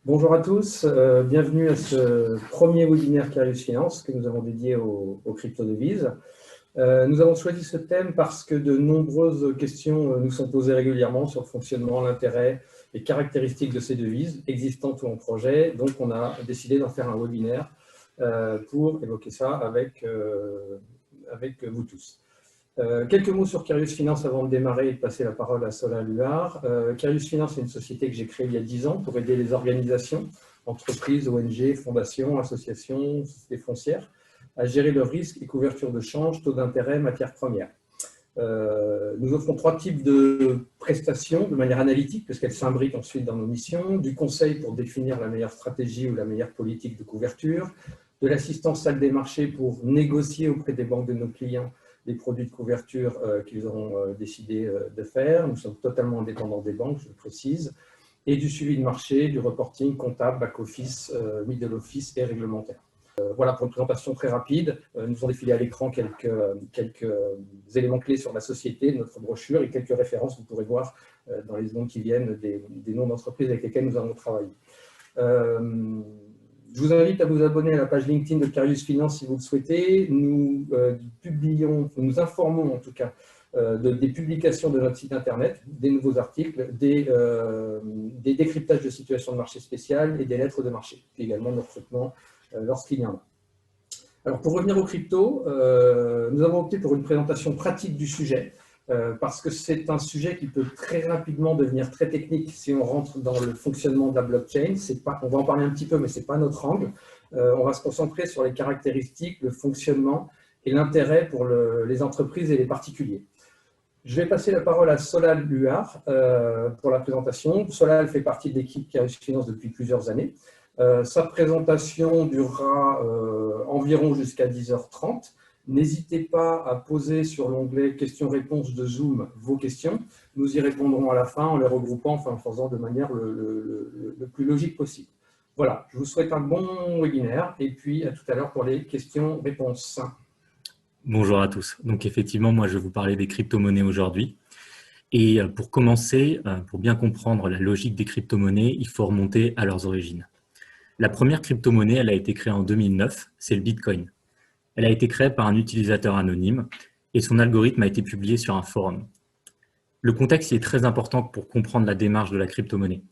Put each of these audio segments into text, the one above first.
Bonjour à tous, bienvenue à ce premier webinaire Carius Finance que nous avons dédié aux crypto-devises. Nous avons choisi ce thème parce que de nombreuses questions nous sont posées régulièrement sur le fonctionnement, l'intérêt et caractéristiques de ces devises, existantes ou en projet. Donc on a décidé d'en faire un webinaire pour évoquer ça avec vous tous. Quelques mots sur Carius Finance avant de démarrer et de passer la parole à Solal Luar. Carius Finance est une société que j'ai créée il y a 10 ans pour aider les organisations, entreprises, ONG, fondations, associations, sociétés foncières à gérer leurs risques et couverture de change, taux d'intérêt, matières premières. Nous offrons 3 types de prestations de manière analytique, parce qu'elles s'imbriquent ensuite dans nos missions, du conseil pour définir la meilleure stratégie ou la meilleure politique de couverture, de l'assistance salle des marchés pour négocier auprès des banques de nos clients des produits de couverture qu'ils auront décidé de faire. Nous sommes totalement indépendants des banques, je le précise, et du suivi de marché, du reporting comptable, back-office, middle office et réglementaire. Voilà pour une présentation très rapide. Nous ont défilé à l'écran quelques éléments clés sur la société, notre brochure et quelques références, vous pourrez voir dans les secondes qui viennent des noms d'entreprises avec lesquelles nous avons travaillé. Je vous invite à vous abonner à la page LinkedIn de Carius Finance si vous le souhaitez. Nous nous informons en tout cas des publications de notre site internet, des nouveaux articles, des décryptages de situations de marché spéciales et des lettres de marché, puis également de recrutement lorsqu'il y en a. Alors pour revenir aux cryptos, nous avons opté pour une présentation pratique du sujet. Parce que c'est un sujet qui peut très rapidement devenir très technique si on rentre dans le fonctionnement de la blockchain. On va en parler un petit peu, mais ce n'est pas notre angle. On va se concentrer sur les caractéristiques, le fonctionnement et l'intérêt pour les entreprises et les particuliers. Je vais passer la parole à Solal Luar pour la présentation. Solal fait partie de l'équipe Carius Finance depuis plusieurs années. Sa présentation durera environ jusqu'à 10h30. N'hésitez pas à poser sur l'onglet questions-réponses de Zoom vos questions. Nous y répondrons à la fin en les regroupant, enfin en faisant de manière le plus logique possible. Voilà, je vous souhaite un bon webinaire et puis à tout à l'heure pour les questions-réponses. Bonjour à tous. Donc effectivement, moi je vais vous parler des crypto-monnaies aujourd'hui. Et pour commencer, pour bien comprendre la logique des crypto-monnaies, il faut remonter à leurs origines. La première crypto-monnaie, elle a été créée en 2009, c'est le Bitcoin. Elle a été créée par un utilisateur anonyme et son algorithme a été publié sur un forum. Le contexte est très important pour comprendre la démarche de la crypto-monnaie.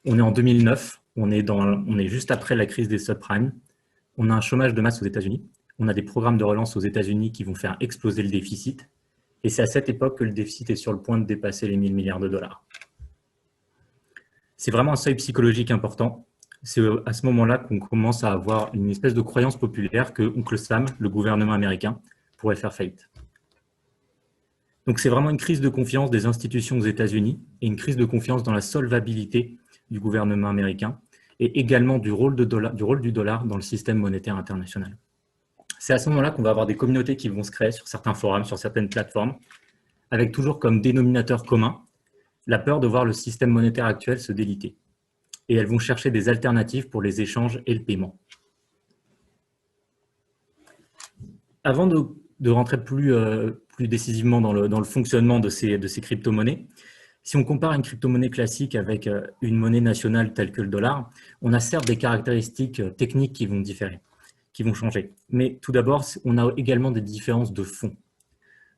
On est en 2009, on est juste après la crise des subprimes, on a un chômage de masse aux États-Unis, on a des programmes de relance aux États-Unis qui vont faire exploser le déficit et c'est à cette époque que le déficit est sur le point de dépasser les 1000 milliards de dollars. C'est vraiment un seuil psychologique important. C'est à ce moment-là qu'on commence à avoir une espèce de croyance populaire que Oncle Sam, le gouvernement américain, pourrait faire faillite. Donc c'est vraiment une crise de confiance des institutions aux États-Unis et une crise de confiance dans la solvabilité du gouvernement américain et également du rôle du dollar dans le système monétaire international. C'est à ce moment-là qu'on va avoir des communautés qui vont se créer sur certains forums, sur certaines plateformes, avec toujours comme dénominateur commun la peur de voir le système monétaire actuel se déliter. Et elles vont chercher des alternatives pour les échanges et le paiement. Avant de rentrer plus décisivement dans le fonctionnement de ces crypto-monnaies, si on compare une crypto-monnaie classique avec une monnaie nationale telle que le dollar, on a certes des caractéristiques techniques qui vont différer, qui vont changer. Mais tout d'abord, on a également des différences de fond.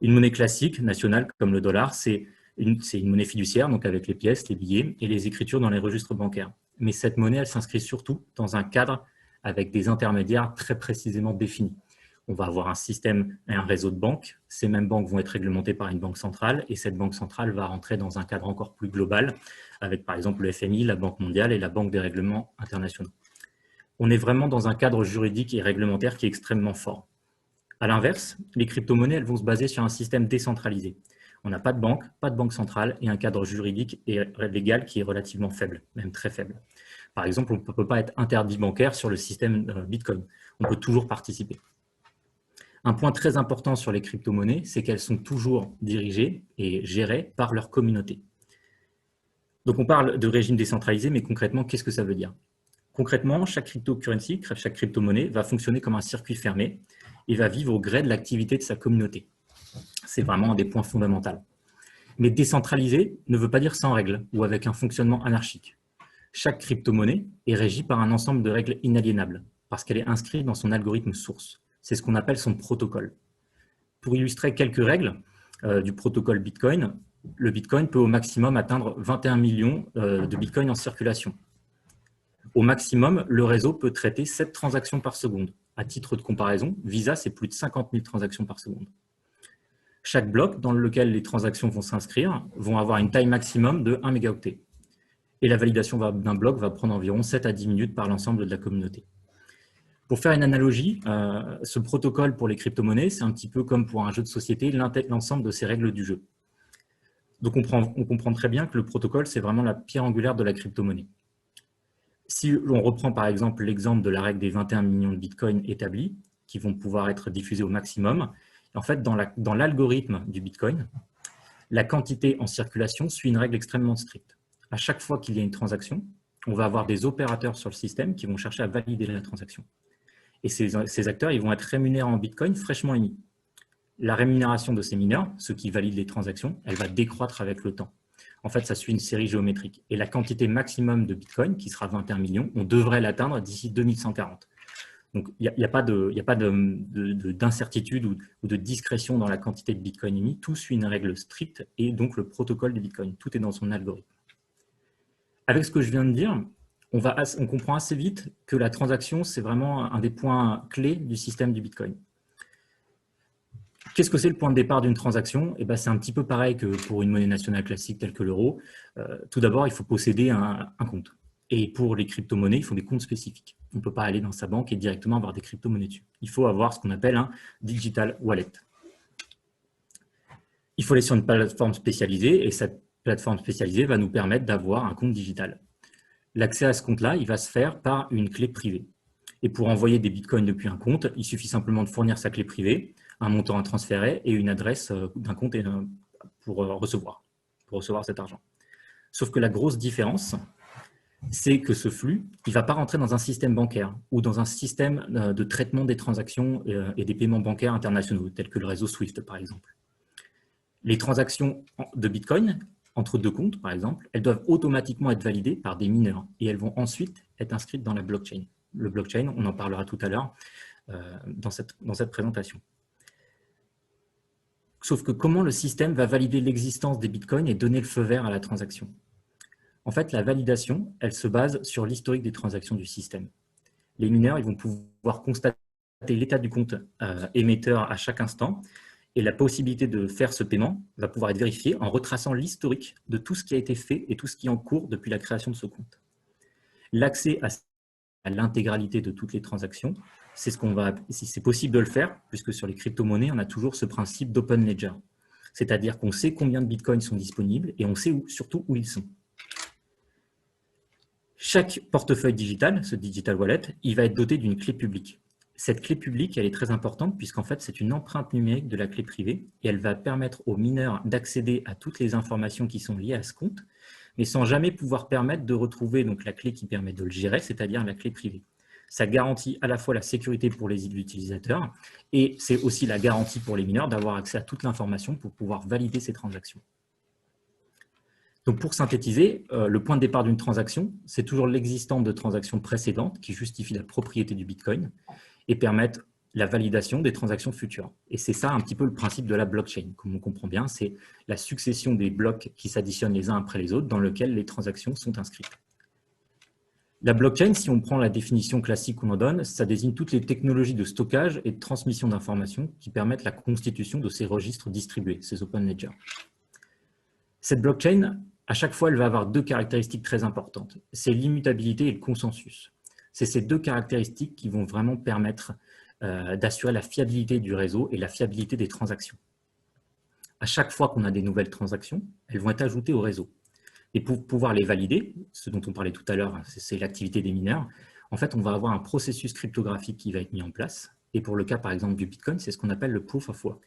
Une monnaie classique, nationale, comme le dollar, c'est une monnaie fiduciaire, donc avec les pièces, les billets et les écritures dans les registres bancaires. Mais cette monnaie, elle s'inscrit surtout dans un cadre avec des intermédiaires très précisément définis. On va avoir un système et un réseau de banques. Ces mêmes banques vont être réglementées par une banque centrale et cette banque centrale va rentrer dans un cadre encore plus global avec par exemple le FMI, la Banque mondiale et la Banque des règlements internationaux. On est vraiment dans un cadre juridique et réglementaire qui est extrêmement fort. À l'inverse, les crypto-monnaies elles vont se baser sur un système décentralisé. On n'a pas de banque centrale et un cadre juridique et légal qui est relativement faible, même très faible. Par exemple, on ne peut pas être interdit bancaire sur le système Bitcoin. On peut toujours participer. Un point très important sur les crypto-monnaies, c'est qu'elles sont toujours dirigées et gérées par leur communauté. Donc on parle de régime décentralisé, mais concrètement, qu'est-ce que ça veut dire? Concrètement, chaque cryptocurrency, chaque crypto-monnaie va fonctionner comme un circuit fermé et va vivre au gré de l'activité de sa communauté. C'est vraiment un des points fondamentaux. Mais décentralisé ne veut pas dire sans règles ou avec un fonctionnement anarchique. Chaque crypto-monnaie est régie par un ensemble de règles inaliénables, parce qu'elle est inscrite dans son algorithme source. C'est ce qu'on appelle son protocole. Pour illustrer quelques règles du protocole Bitcoin, le Bitcoin peut au maximum atteindre 21 millions de Bitcoin en circulation. Au maximum, le réseau peut traiter 7 transactions par seconde. À titre de comparaison, Visa, c'est plus de 50 000 transactions par seconde. Chaque bloc dans lequel les transactions vont s'inscrire vont avoir une taille maximum de 1 mégaoctet. Et la validation d'un bloc va prendre environ 7 à 10 minutes par l'ensemble de la communauté. Pour faire une analogie, ce protocole pour les crypto-monnaies, c'est un petit peu comme pour un jeu de société, il intègre l'ensemble de ces règles du jeu. Donc on comprend très bien que le protocole, c'est vraiment la pierre angulaire de la crypto-monnaie. Si l'on reprend par exemple l'exemple de la règle des 21 millions de bitcoins établis, qui vont pouvoir être diffusés au maximum, en fait, dans l'algorithme du bitcoin, la quantité en circulation suit une règle extrêmement stricte. À chaque fois qu'il y a une transaction, on va avoir des opérateurs sur le système qui vont chercher à valider la transaction. Et ces acteurs, ils vont être rémunérés en bitcoin fraîchement émis. La rémunération de ces mineurs, ceux qui valident les transactions, elle va décroître avec le temps. En fait, ça suit une série géométrique. Et la quantité maximum de bitcoin, qui sera 21 millions, on devrait l'atteindre d'ici 2140. Donc, il n'y a pas d'incertitude ou de discrétion dans la quantité de bitcoin émis. Tout suit une règle stricte et donc le protocole de bitcoin. Tout est dans son algorithme. Avec ce que je viens de dire, on comprend assez vite que la transaction, c'est vraiment un des points clés du système du bitcoin. Qu'est-ce que c'est le point de départ d'une transaction? C'est un petit peu pareil que pour une monnaie nationale classique telle que l'euro. Tout d'abord, il faut posséder un compte. Et pour les crypto-monnaies, il faut des comptes spécifiques. On ne peut pas aller dans sa banque et directement avoir des crypto-monnaies dessus. Il faut avoir ce qu'on appelle un digital wallet. Il faut aller sur une plateforme spécialisée et cette plateforme spécialisée va nous permettre d'avoir un compte digital. L'accès à ce compte-là, il va se faire par une clé privée. Et pour envoyer des bitcoins depuis un compte, il suffit simplement de fournir sa clé privée, un montant à transférer et une adresse d'un compte pour recevoir cet argent. Sauf que la grosse différence, c'est que ce flux, il ne va pas rentrer dans un système bancaire ou dans un système de traitement des transactions et des paiements bancaires internationaux, tels que le réseau SWIFT, par exemple. Les transactions de Bitcoin, entre deux comptes, par exemple, elles doivent automatiquement être validées par des mineurs et elles vont ensuite être inscrites dans la blockchain. Le blockchain, on en parlera tout à l'heure dans cette présentation. Sauf que comment le système va valider l'existence des bitcoins et donner le feu vert à la transaction? En fait, la validation, elle se base sur l'historique des transactions du système. Les mineurs, ils vont pouvoir constater l'état du compte émetteur à chaque instant et la possibilité de faire ce paiement va pouvoir être vérifiée en retraçant l'historique de tout ce qui a été fait et tout ce qui est en cours depuis la création de ce compte. L'accès à l'intégralité de toutes les transactions, c'est si c'est possible de le faire, puisque sur les crypto-monnaies, on a toujours ce principe d'open ledger. C'est-à-dire qu'on sait combien de bitcoins sont disponibles et on sait surtout où ils sont. Chaque portefeuille digital, ce digital wallet, il va être doté d'une clé publique. Cette clé publique, elle est très importante puisqu'en fait, c'est une empreinte numérique de la clé privée et elle va permettre aux mineurs d'accéder à toutes les informations qui sont liées à ce compte, mais sans jamais pouvoir permettre de retrouver donc, la clé qui permet de le gérer, c'est-à-dire la clé privée. Ça garantit à la fois la sécurité pour les utilisateurs et c'est aussi la garantie pour les mineurs d'avoir accès à toute l'information pour pouvoir valider ces transactions. Donc pour synthétiser, le point de départ d'une transaction, c'est toujours l'existence de transactions précédentes qui justifient la propriété du Bitcoin et permettent la validation des transactions futures. Et c'est ça un petit peu le principe de la blockchain. Comme on comprend bien, c'est la succession des blocs qui s'additionnent les uns après les autres dans lesquels les transactions sont inscrites. La blockchain, si on prend la définition classique qu'on en donne, ça désigne toutes les technologies de stockage et de transmission d'informations qui permettent la constitution de ces registres distribués, ces open ledgers. Cette blockchain, à chaque fois, elle va avoir deux caractéristiques très importantes. C'est l'immutabilité et le consensus. C'est ces deux caractéristiques qui vont vraiment permettre d'assurer la fiabilité du réseau et la fiabilité des transactions. À chaque fois qu'on a des nouvelles transactions, elles vont être ajoutées au réseau. Et pour pouvoir les valider, ce dont on parlait tout à l'heure, c'est l'activité des mineurs, en fait, on va avoir un processus cryptographique qui va être mis en place. Et pour le cas, par exemple, du Bitcoin, c'est ce qu'on appelle le Proof of Work.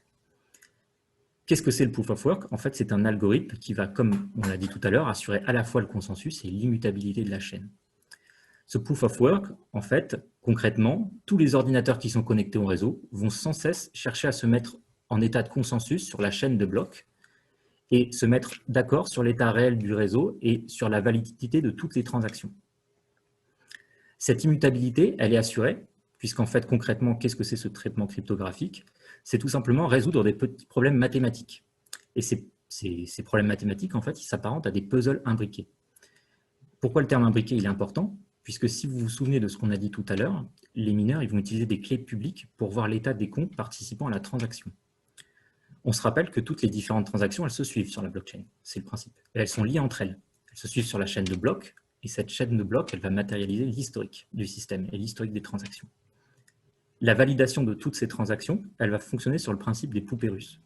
Qu'est-ce que c'est le Proof of Work? En fait, c'est un algorithme qui va, comme on l'a dit tout à l'heure, assurer à la fois le consensus et l'immutabilité de la chaîne. Ce Proof of Work, en fait, concrètement, tous les ordinateurs qui sont connectés au réseau vont sans cesse chercher à se mettre en état de consensus sur la chaîne de blocs et se mettre d'accord sur l'état réel du réseau et sur la validité de toutes les transactions. Cette immutabilité, elle est assurée, puisqu'en fait, concrètement, qu'est-ce que c'est ce traitement cryptographique? C'est tout simplement résoudre des petits problèmes mathématiques. Et ces problèmes mathématiques, en fait, ils s'apparentent à des puzzles imbriqués. Pourquoi le terme imbriqué il est important? Puisque si vous vous souvenez de ce qu'on a dit tout à l'heure, les mineurs ils vont utiliser des clés publiques pour voir l'état des comptes participant à la transaction. On se rappelle que toutes les différentes transactions, elles se suivent sur la blockchain. C'est le principe. Et elles sont liées entre elles. Elles se suivent sur la chaîne de blocs, et cette chaîne de blocs, elle va matérialiser l'historique du système et l'historique des transactions. La validation de toutes ces transactions, elle va fonctionner sur le principe des poupées russes.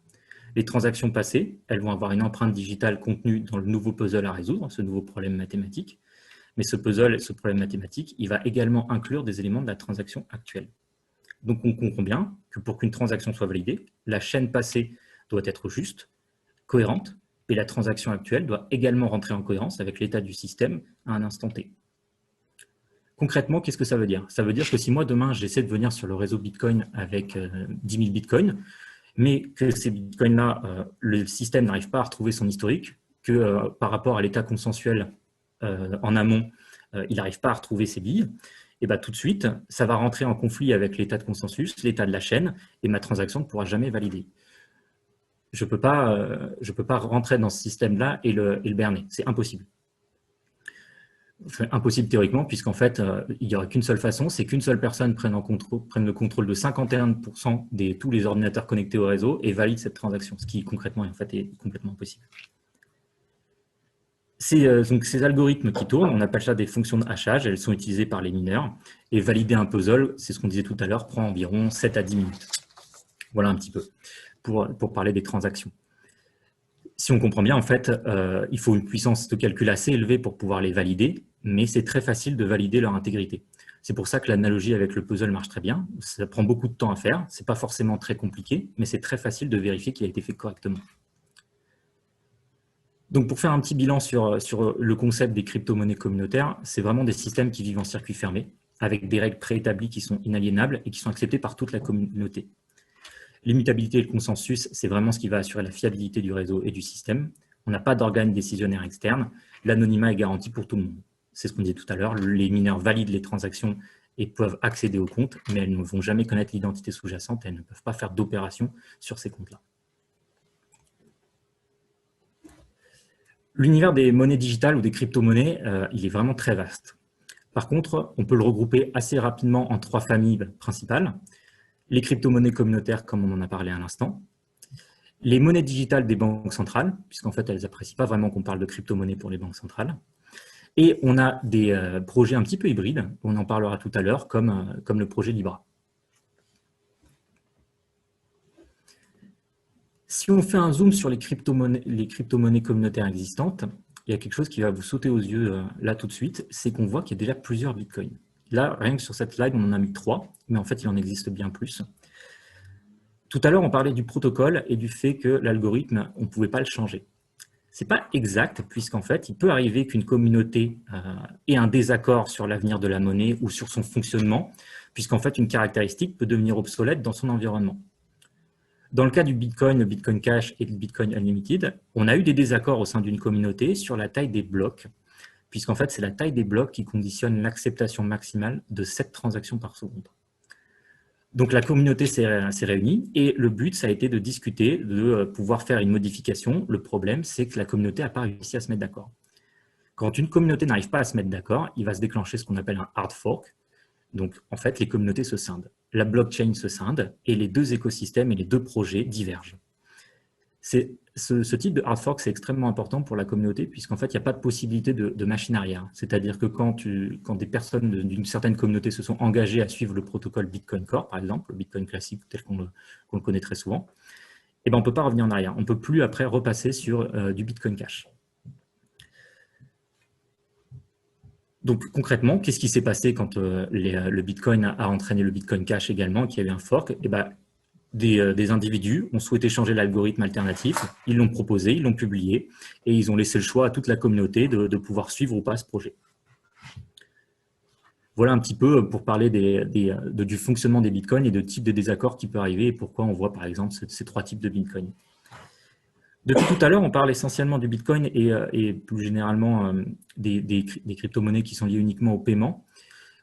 Les transactions passées, elles vont avoir une empreinte digitale contenue dans le nouveau puzzle à résoudre, ce nouveau problème mathématique. Mais ce puzzle, ce problème mathématique, il va également inclure des éléments de la transaction actuelle. Donc on comprend bien que pour qu'une transaction soit validée, la chaîne passée doit être juste, cohérente, et la transaction actuelle doit également rentrer en cohérence avec l'état du système à un instant T. Concrètement, qu'est-ce que ça veut dire? Ça veut dire que si moi, demain, j'essaie de venir sur le réseau Bitcoin avec 10 000 Bitcoins, mais que ces Bitcoins-là, le système n'arrive pas à retrouver son historique, que par rapport à l'état consensuel en amont, il n'arrive pas à retrouver ses billes, et bien tout de suite, ça va rentrer en conflit avec l'état de consensus, l'état de la chaîne, et ma transaction ne pourra jamais valider. Je ne peux pas rentrer dans ce système-là et le berner. C'est impossible. Enfin, impossible théoriquement, puisqu'en fait, il n'y aurait qu'une seule façon, c'est qu'une seule personne prenne le contrôle de 51% de tous les ordinateurs connectés au réseau et valide cette transaction, ce qui concrètement en fait, est complètement impossible. Donc, ces algorithmes qui tournent, on appelle ça des fonctions de hachage, elles sont utilisées par les mineurs, et valider un puzzle, c'est ce qu'on disait tout à l'heure, prend environ 7 à 10 minutes. Voilà un petit peu, pour parler des transactions. Si on comprend bien, en fait, il faut une puissance de calcul assez élevée pour pouvoir les valider, mais c'est très facile de valider leur intégrité. C'est pour ça que l'analogie avec le puzzle marche très bien. Ça prend beaucoup de temps à faire, ce n'est pas forcément très compliqué, mais c'est très facile de vérifier qu'il a été fait correctement. Donc, pour faire un petit bilan sur le concept des crypto-monnaies communautaires, c'est vraiment des systèmes qui vivent en circuit fermé, avec des règles préétablies qui sont inaliénables et qui sont acceptées par toute la communauté. L'immutabilité et le consensus, c'est vraiment ce qui va assurer la fiabilité du réseau et du système. On n'a pas d'organe décisionnaire externe. L'anonymat est garanti pour tout le monde. C'est ce qu'on disait tout à l'heure. Les mineurs valident les transactions et peuvent accéder aux comptes, mais elles ne vont jamais connaître l'identité sous-jacente et elles ne peuvent pas faire d'opérations sur ces comptes-là. L'univers des monnaies digitales ou des crypto-monnaies, il est vraiment très vaste. Par contre, on peut le regrouper assez rapidement en 3 familles principales. Les crypto-monnaies communautaires, comme on en a parlé à l'instant. Les monnaies digitales des banques centrales, puisqu'en fait, elles n'apprécient pas vraiment qu'on parle de crypto-monnaies pour les banques centrales. Et on a des projets un petit peu hybrides, on en parlera tout à l'heure, comme le projet Libra. Si on fait un zoom sur les crypto-monnaies communautaires existantes, il y a quelque chose qui va vous sauter aux yeux là tout de suite, c'est qu'on voit qu'il y a déjà plusieurs bitcoins. Là, rien que sur cette slide, on en a mis 3, mais en fait, il en existe bien plus. Tout à l'heure, on parlait du protocole et du fait que l'algorithme, on ne pouvait pas le changer. Ce n'est pas exact, puisqu'en fait, il peut arriver qu'une communauté ait un désaccord sur l'avenir de la monnaie ou sur son fonctionnement, puisqu'en fait, une caractéristique peut devenir obsolète dans son environnement. Dans le cas du Bitcoin, le Bitcoin Cash et le Bitcoin Unlimited, on a eu des désaccords au sein d'une communauté sur la taille des blocs, puisqu'en fait, c'est la taille des blocs qui conditionne l'acceptation maximale de 7 transactions par seconde. Donc, la communauté s'est réunie et le but, ça a été de discuter, de pouvoir faire une modification. Le problème, c'est que la communauté n'a pas réussi à se mettre d'accord. Quand une communauté n'arrive pas à se mettre d'accord, il va se déclencher ce qu'on appelle un hard fork. Donc, en fait, les communautés se scindent. La blockchain se scinde et les 2 écosystèmes et les 2 projets divergent. Ce type de hard fork, c'est extrêmement important pour la communauté puisqu'en fait, il n'y a pas de possibilité de machine arrière. C'est-à-dire que quand des personnes d'une certaine communauté se sont engagées à suivre le protocole Bitcoin Core, par exemple, le Bitcoin classique tel qu'on le connaît très souvent, eh ben, on ne peut pas revenir en arrière. On ne peut plus après repasser sur du Bitcoin Cash. Donc concrètement, qu'est-ce qui s'est passé quand le Bitcoin a entraîné le Bitcoin Cash également, qu'il y a eu un fork? Eh ben, des individus ont souhaité changer l'algorithme alternatif, ils l'ont proposé, ils l'ont publié, et ils ont laissé le choix à toute la communauté de pouvoir suivre ou pas ce projet. Voilà un petit peu pour parler du fonctionnement des bitcoins et de types de désaccords qui peut arriver et pourquoi on voit par exemple ces 3 types de bitcoins. Depuis tout à l'heure, on parle essentiellement du Bitcoin et plus généralement des crypto-monnaies qui sont liées uniquement au paiement.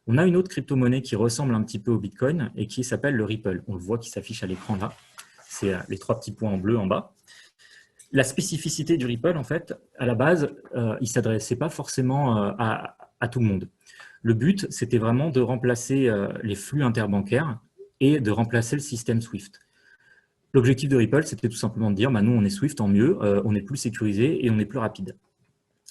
On a une autre crypto-monnaie qui ressemble un petit peu au Bitcoin et qui s'appelle le Ripple. On le voit qui s'affiche à l'écran là. C'est les 3 petits points en bleu en bas. La spécificité du Ripple, en fait, à la base, il ne s'adressait pas forcément à tout le monde. Le but, c'était vraiment de remplacer les flux interbancaires et de remplacer le système SWIFT. L'objectif de Ripple, c'était tout simplement de dire, nous, on est SWIFT, tant mieux, on est plus sécurisé et on est plus rapide.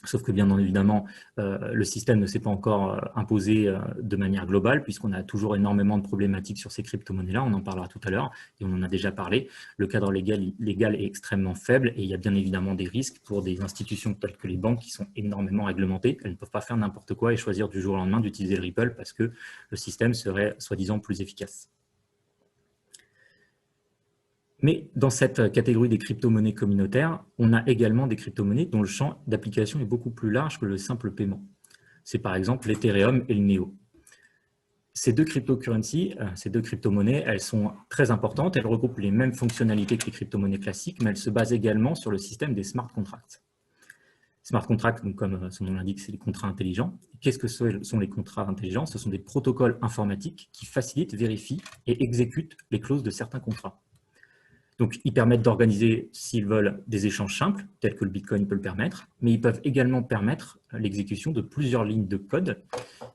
Sauf que bien évidemment, le système ne s'est pas encore imposé de manière globale, puisqu'on a toujours énormément de problématiques sur ces crypto-monnaies-là, on en parlera tout à l'heure, et on en a déjà parlé. Le cadre légal est extrêmement faible, et il y a bien évidemment des risques pour des institutions telles que les banques qui sont énormément réglementées. Elles ne peuvent pas faire n'importe quoi et choisir du jour au lendemain d'utiliser le Ripple parce que le système serait soi-disant plus efficace. Mais dans cette catégorie des crypto-monnaies communautaires, on a également des crypto-monnaies dont le champ d'application est beaucoup plus large que le simple paiement. C'est par exemple l'Ethereum et le Neo. Ces deux cryptocurrencies, ces deux crypto-monnaies, elles sont très importantes, elles regroupent les mêmes fonctionnalités que les crypto-monnaies classiques, mais elles se basent également sur le système des smart contracts. Smart contracts, donc comme son nom l'indique, c'est les contrats intelligents. Qu'est-ce que sont les contrats intelligents? Ce sont des protocoles informatiques qui facilitent, vérifient et exécutent les clauses de certains contrats. Donc, ils permettent d'organiser, s'ils veulent, des échanges simples, tels que le Bitcoin peut le permettre, mais ils peuvent également permettre l'exécution de plusieurs lignes de code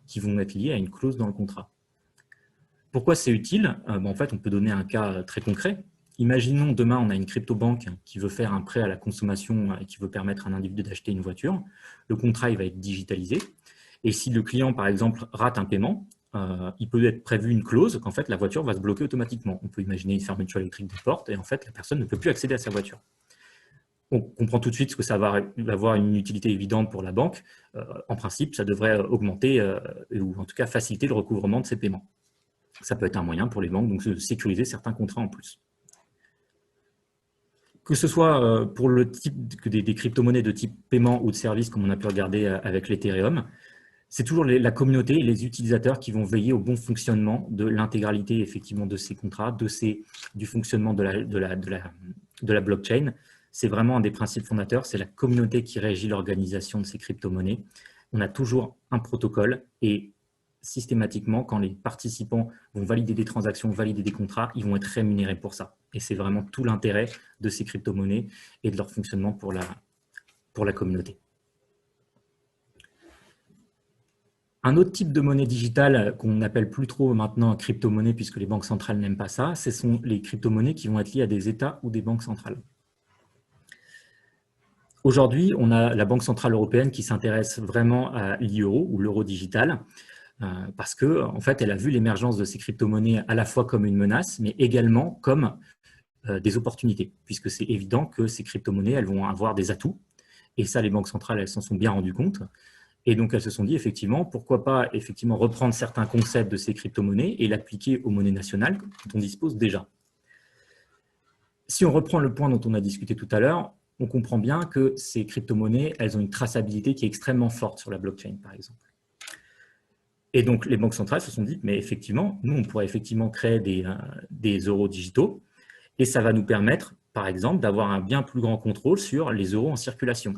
qui vont être liées à une clause dans le contrat. Pourquoi c'est utile? En fait, on peut donner un cas très concret. Imaginons demain, on a une crypto-banque qui veut faire un prêt à la consommation et qui veut permettre à un individu d'acheter une voiture. Le contrat il va être digitalisé. Et si le client, par exemple, rate un paiement, il peut être prévu une clause qu'en fait la voiture va se bloquer automatiquement. On peut imaginer une fermeture électrique des portes et en fait la personne ne peut plus accéder à sa voiture. On comprend tout de suite que ça va avoir une utilité évidente pour la banque. En principe, ça devrait augmenter ou en tout cas faciliter le recouvrement de ces paiements. Ça peut être un moyen pour les banques donc, de sécuriser certains contrats en plus. Que ce soit pour le type des crypto-monnaies de type paiement ou de service, comme on a pu regarder avec l'Ethereum, c'est toujours la communauté et les utilisateurs qui vont veiller au bon fonctionnement de l'intégralité effectivement de ces contrats, du fonctionnement de la blockchain. C'est vraiment un des principes fondateurs, c'est la communauté qui régit l'organisation de ces crypto-monnaies. On a toujours un protocole et systématiquement, quand les participants vont valider des transactions, valider des contrats, ils vont être rémunérés pour ça. Et c'est vraiment tout l'intérêt de ces crypto-monnaies et de leur fonctionnement pour la communauté. Un autre type de monnaie digitale qu'on n'appelle plus trop maintenant crypto-monnaie puisque les banques centrales n'aiment pas ça, ce sont les crypto-monnaies qui vont être liées à des États ou des banques centrales. Aujourd'hui, on a la Banque centrale européenne qui s'intéresse vraiment à l'euro ou l'euro digital parce qu'en fait, elle a vu l'émergence de ces crypto-monnaies à la fois comme une menace, mais également comme des opportunités, puisque c'est évident que ces crypto-monnaies, elles vont avoir des atouts, et ça, les banques centrales, elles s'en sont bien rendues compte. Et donc, elles se sont dit, effectivement, pourquoi pas effectivement reprendre certains concepts de ces crypto-monnaies et l'appliquer aux monnaies nationales dont on dispose déjà. Si on reprend le point dont on a discuté tout à l'heure, on comprend bien que ces crypto-monnaies, elles ont une traçabilité qui est extrêmement forte sur la blockchain, par exemple. Et donc, les banques centrales se sont dit, mais effectivement, nous, on pourrait effectivement créer des euros digitaux et ça va nous permettre, par exemple, d'avoir un bien plus grand contrôle sur les euros en circulation.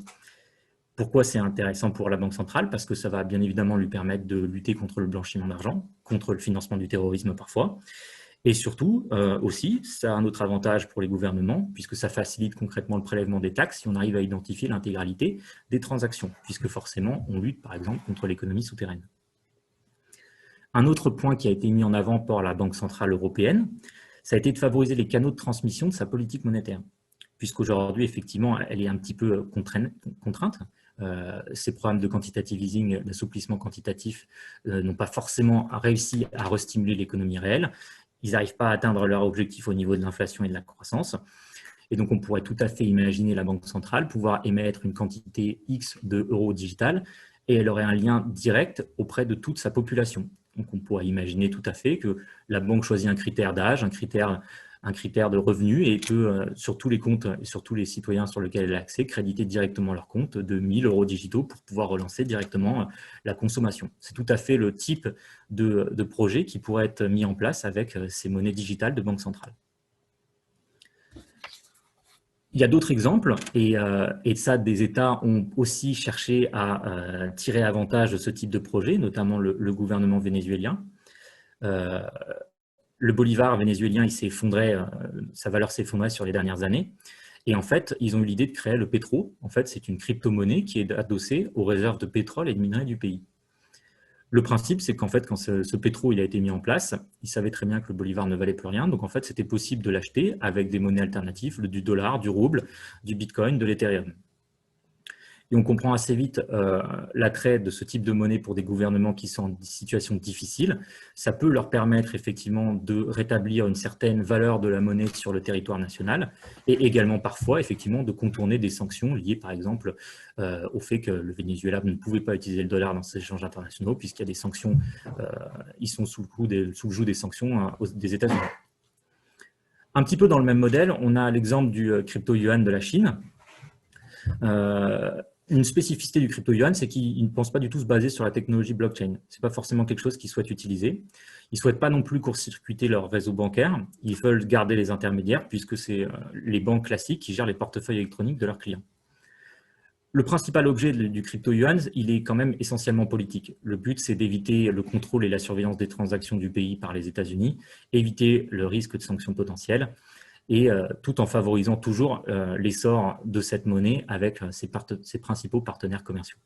Pourquoi c'est intéressant pour la Banque centrale? Parce que ça va bien évidemment lui permettre de lutter contre le blanchiment d'argent, contre le financement du terrorisme parfois. Et surtout, aussi, ça a un autre avantage pour les gouvernements, puisque ça facilite concrètement le prélèvement des taxes si on arrive à identifier l'intégralité des transactions, puisque forcément, on lutte par exemple contre l'économie souterraine. Un autre point qui a été mis en avant par la Banque centrale européenne, ça a été de favoriser les canaux de transmission de sa politique monétaire, puisqu'aujourd'hui, effectivement, elle est un petit peu contrainte. Ces programmes de quantitative easing, d'assouplissement quantitatif, n'ont pas forcément réussi à restimuler l'économie réelle. Ils n'arrivent pas à atteindre leur objectif au niveau de l'inflation et de la croissance. Et donc, on pourrait tout à fait imaginer la Banque centrale pouvoir émettre une quantité X de euros digital et elle aurait un lien direct auprès de toute sa population. Donc, on pourrait imaginer tout à fait que la banque choisit un critère d'âge, un critère de revenu et peut, sur tous les comptes et sur tous les citoyens sur lesquels elle a accès, créditer directement leur compte de 1 000 euros digitaux pour pouvoir relancer directement la consommation. C'est tout à fait le type de projet qui pourrait être mis en place avec ces monnaies digitales de banque centrale. Il y a d'autres exemples, et ça, des États ont aussi cherché à tirer avantage de ce type de projet, notamment le gouvernement vénézuélien. Le bolivar vénézuélien, il s'est effondré, sa valeur s'est effondrée sur les dernières années. Et en fait, ils ont eu l'idée de créer le Petro. En fait, c'est une crypto-monnaie qui est adossée aux réserves de pétrole et de minerais du pays. Le principe, c'est qu'en fait, quand ce Petro il a été mis en place, ils savaient très bien que le bolivar ne valait plus rien. Donc, en fait, c'était possible de l'acheter avec des monnaies alternatives, du dollar, du rouble, du bitcoin, de l'Ethereum. Et on comprend assez vite l'attrait de ce type de monnaie pour des gouvernements qui sont en situation difficile. Ça peut leur permettre effectivement de rétablir une certaine valeur de la monnaie sur le territoire national et également parfois effectivement de contourner des sanctions liées par exemple au fait que le Venezuela ne pouvait pas utiliser le dollar dans ses échanges internationaux puisqu'il y a des sanctions, ils sont sous le joug des sanctions des États-Unis. Un petit peu dans le même modèle, on a l'exemple du crypto-yuan de la Chine. Une spécificité du crypto-yuan, c'est qu'il ne pense pas du tout se baser sur la technologie blockchain. Ce n'est pas forcément quelque chose qu'ils souhaitent utiliser. Ils ne souhaitent pas non plus court-circuiter leur réseau bancaire. Ils veulent garder les intermédiaires puisque c'est les banques classiques qui gèrent les portefeuilles électroniques de leurs clients. Le principal objet du crypto-yuan, il est quand même essentiellement politique. Le but, c'est d'éviter le contrôle et la surveillance des transactions du pays par les États-Unis, éviter le risque de sanctions potentielles, et tout en favorisant toujours l'essor de cette monnaie avec ses principaux partenaires commerciaux.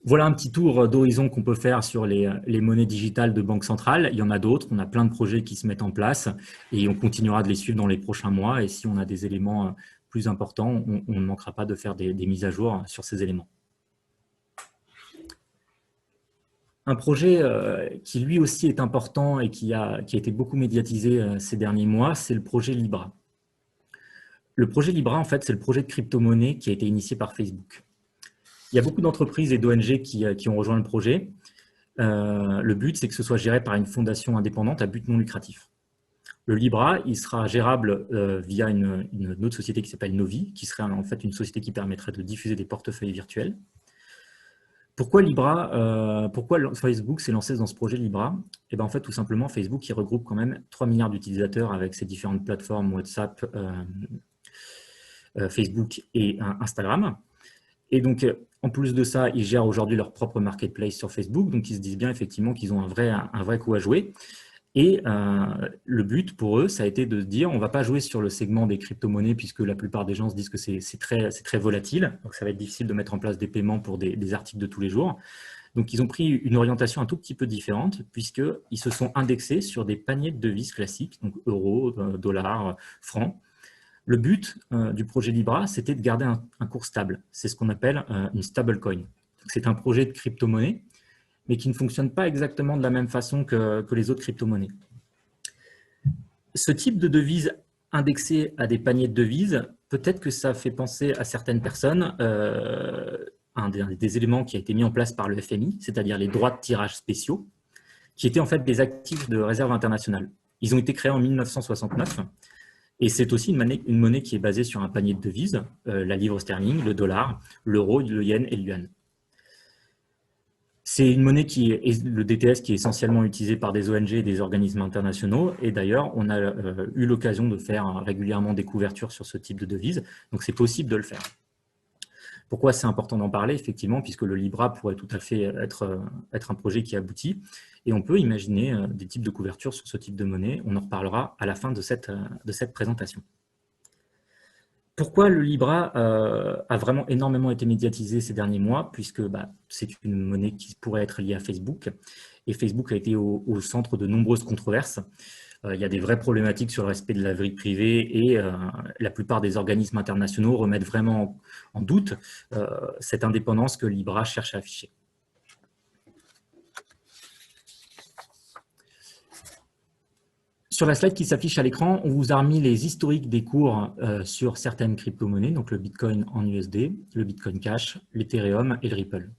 Voilà un petit tour d'horizon qu'on peut faire sur les monnaies digitales de banque centrale. Il y en a d'autres, on a plein de projets qui se mettent en place et on continuera de les suivre dans les prochains mois. Et si on a des éléments plus importants, on ne manquera pas de faire des mises à jour sur ces éléments. Un projet qui lui aussi est important et qui a été beaucoup médiatisé ces derniers mois, c'est le projet Libra. Le projet Libra, en fait, c'est le projet de crypto-monnaie qui a été initié par Facebook. Il y a beaucoup d'entreprises et d'ONG qui ont rejoint le projet. Le but, c'est que ce soit géré par une fondation indépendante à but non lucratif. Le Libra, il sera gérable via une autre société qui s'appelle Novi, qui serait en fait une société qui permettrait de diffuser des portefeuilles virtuels. Pourquoi Libra, pourquoi Facebook s'est lancé dans ce projet Libra? Et bien en fait, tout simplement, Facebook, il regroupe quand même 3 milliards d'utilisateurs avec ses différentes plateformes WhatsApp, Facebook et Instagram. Et donc, en plus de ça, ils gèrent aujourd'hui leur propre marketplace sur Facebook. Donc, ils se disent bien effectivement qu'ils ont un vrai coup à jouer. Et le but pour eux, ça a été de se dire, on ne va pas jouer sur le segment des crypto-monnaies puisque la plupart des gens se disent que c'est très volatile. Donc, ça va être difficile de mettre en place des paiements pour des articles de tous les jours. Donc, ils ont pris une orientation un tout petit peu différente puisqu'ils se sont indexés sur des paniers de devises classiques, donc euros, dollars, francs. Le but du projet Libra, c'était de garder un cours stable. C'est ce qu'on appelle une stablecoin. C'est un projet de crypto-monnaie mais qui ne fonctionne pas exactement de la même façon que les autres crypto-monnaies. Ce type de devise indexée à des paniers de devises, peut-être que ça fait penser à certaines personnes un des éléments qui a été mis en place par le FMI, c'est-à-dire les droits de tirage spéciaux, qui étaient en fait des actifs de réserve internationale. Ils ont été créés en 1969 et c'est aussi une monnaie qui est basée sur un panier de devises, la livre sterling, le dollar, l'euro, le yen et le yuan. C'est une monnaie le DTS qui est essentiellement utilisé par des ONG et des organismes internationaux. Et d'ailleurs, on a eu l'occasion de faire régulièrement des couvertures sur ce type de devise. Donc, c'est possible de le faire. Pourquoi c'est important d'en parler? Effectivement, puisque le Libra pourrait tout à fait être un projet qui aboutit. Et on peut imaginer des types de couvertures sur ce type de monnaie. On en reparlera à la fin de cette présentation. Pourquoi le Libra a vraiment énormément été médiatisé ces derniers mois, puisque c'est une monnaie qui pourrait être liée à Facebook, et Facebook a été au centre de nombreuses controverses. Il y a des vraies problématiques sur le respect de la vie privée, et la plupart des organismes internationaux remettent vraiment en doute cette indépendance que Libra cherche à afficher. Sur la slide qui s'affiche à l'écran, on vous a remis les historiques des cours sur certaines crypto-monnaies, donc le Bitcoin en USD, le Bitcoin Cash, l'Ethereum et le Ripple.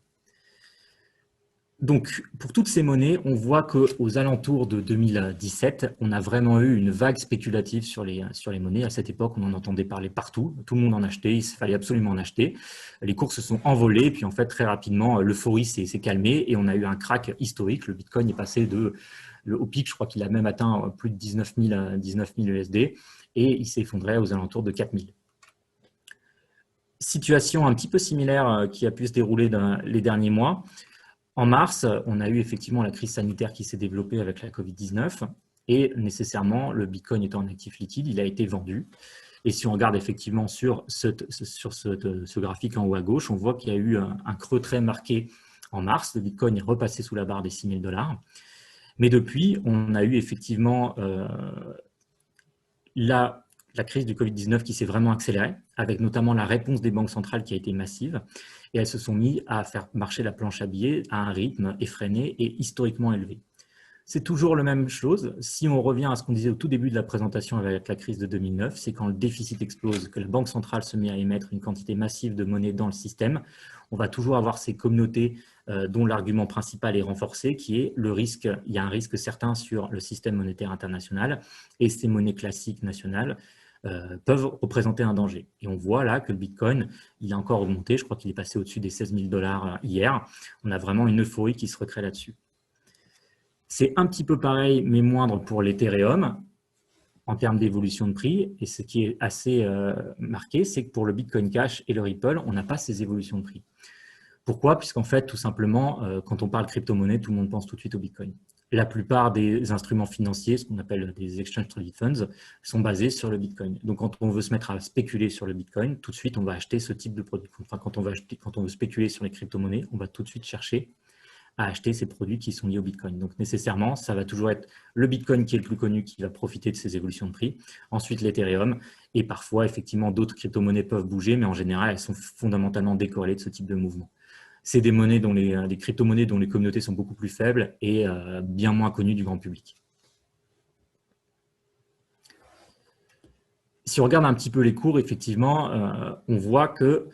Donc, pour toutes ces monnaies, on voit qu'aux alentours de 2017, on a vraiment eu une vague spéculative sur les monnaies. À cette époque, on en entendait parler partout. Tout le monde en achetait, il fallait absolument en acheter. Les cours se sont envolés, puis en fait, très rapidement, l'euphorie s'est calmée et on a eu un crack historique. Le Bitcoin est passé au pic, je crois qu'il a même atteint plus de 19 000 USD. et il s'est effondré aux alentours de 4000. Situation un petit peu similaire qui a pu se dérouler dans les derniers mois. En mars, on a eu effectivement la crise sanitaire qui s'est développée avec la Covid-19 et nécessairement, le Bitcoin étant un actif liquide, il a été vendu. Et si on regarde effectivement sur ce graphique en haut à gauche, on voit qu'il y a eu un creux très marqué en mars. Le Bitcoin est repassé sous la barre des 6 000 $. Mais depuis, on a eu effectivement la crise du Covid-19 qui s'est vraiment accélérée, avec notamment la réponse des banques centrales qui a été massive. Et elles se sont mises à faire marcher la planche à billets à un rythme effréné et historiquement élevé. C'est toujours la même chose. Si on revient à ce qu'on disait au tout début de la présentation avec la crise de 2009, c'est quand le déficit explose, que la banque centrale se met à émettre une quantité massive de monnaie dans le système, on va toujours avoir ces communautés dont l'argument principal est renforcé, qui est le risque. Il y a un risque certain sur le système monétaire international et ces monnaies classiques nationales peuvent représenter un danger. Et on voit là que le Bitcoin, il a encore augmenté. Je crois qu'il est passé au-dessus des 16 000 $ hier. On a vraiment une euphorie qui se recrée là-dessus. C'est un petit peu pareil, mais moindre pour l'Ethereum en termes d'évolution de prix. Et ce qui est assez marqué, c'est que pour le Bitcoin Cash et le Ripple, on n'a pas ces évolutions de prix. Pourquoi? Puisqu'en fait, tout simplement, quand on parle crypto-monnaie, tout le monde pense tout de suite au Bitcoin. La plupart des instruments financiers, ce qu'on appelle des Exchange Traded Funds, sont basés sur le Bitcoin. Donc, quand on veut se mettre à spéculer sur le Bitcoin, tout de suite, on va acheter ce type de produit. Enfin, quand on veut spéculer sur les crypto-monnaies, on va tout de suite chercher à acheter ces produits qui sont liés au Bitcoin. Donc, nécessairement, ça va toujours être le Bitcoin qui est le plus connu qui va profiter de ces évolutions de prix. Ensuite, l'Ethereum. Et parfois, effectivement, d'autres crypto-monnaies peuvent bouger, mais en général, elles sont fondamentalement décorrélées de ce type de mouvement. C'est des monnaies des crypto-monnaies dont les communautés sont beaucoup plus faibles et bien moins connues du grand public. Si on regarde un petit peu les cours, effectivement, on voit que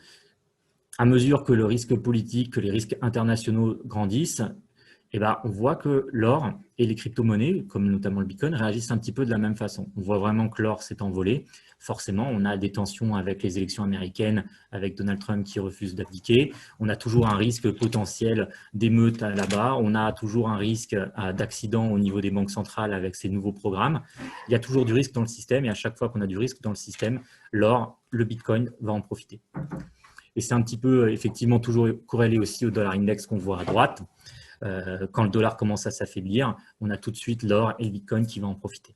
à mesure que le risque politique, que les risques internationaux grandissent, eh ben, on voit que l'or et les crypto-monnaies, comme notamment le Bitcoin, réagissent un petit peu de la même façon. On voit vraiment que l'or s'est envolé. Forcément, on a des tensions avec les élections américaines, avec Donald Trump qui refuse d'abdiquer. On a toujours un risque potentiel d'émeute là-bas. On a toujours un risque d'accident au niveau des banques centrales avec ces nouveaux programmes. Il y a toujours du risque dans le système et à chaque fois qu'on a du risque dans le système, l'or, le Bitcoin va en profiter. Et c'est un petit peu effectivement toujours corrélé aussi au dollar index qu'on voit à droite. Quand le dollar commence à s'affaiblir, on a tout de suite l'or et le Bitcoin qui vont en profiter.